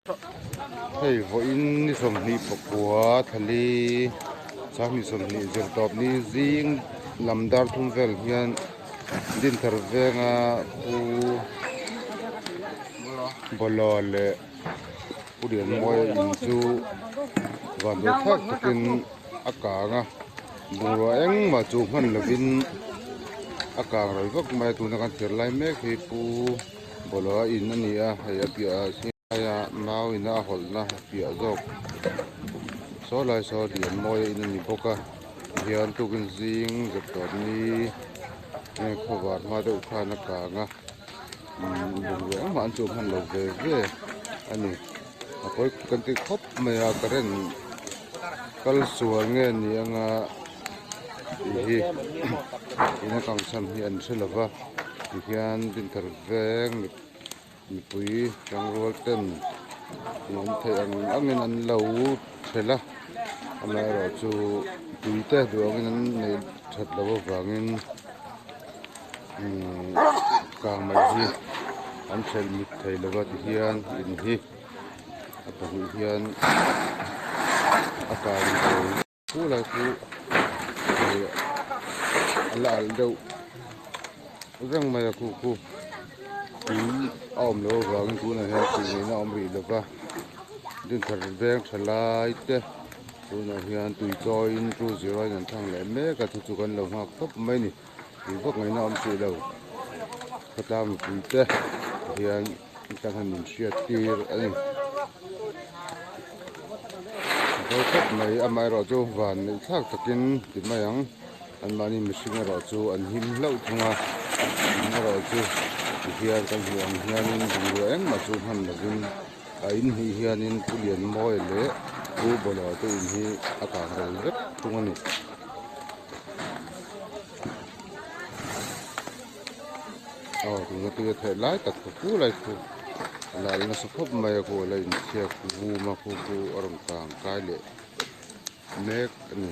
Hei voin ni som ni pakua thali chang ni som ni zer top ni zing lamdar thum vel hian din thar venga pu bolole purian moi in chu van do thak takin akanga buro eng ma chu man lovin akang roi vak mai tu na kan thir lai mek hi pu bolo in ani a haya pia ya mau ina hol na pia jok so lai so dian moi in ani boka hian tukin zing zeptor ni ne khowar ma do khana ka nga buro eng man chu man lo ve ani akoi kan ti khop maya karen kal sual nge ni anga hi ina kang sam hi an selava hian din thar veng mi pui tang rol ten nun thei angin an lo thela ama ro chu tui te duangin an nei that lo wangin kang mai hi an thel mit thei lo ti hian in hi apahu hian akang pu lai pu ala al deuh rang mai ku om lo wangin tu na hian tu na om ri lo ba din thar veng thalai te tu na hian tui join tu zero nan thang le me ka thu chu kan lo ngak top mai ni ti bok ngai na om chu lo khatam tu te hian kan han min sia tir ani ko top mai amai ro chu van nei thak takin ti mayang an mani mishing ro chu an him lo thunga ro chu hian kan hian hianin buro eng ma chu han lovin a in hi hianin pulian moi le pu bolo te in hi akang rel rep tungani tunga tu the lai tak pu lai pu la na so khop mai ko la in sia ku ma ku aram tang kai le mek ni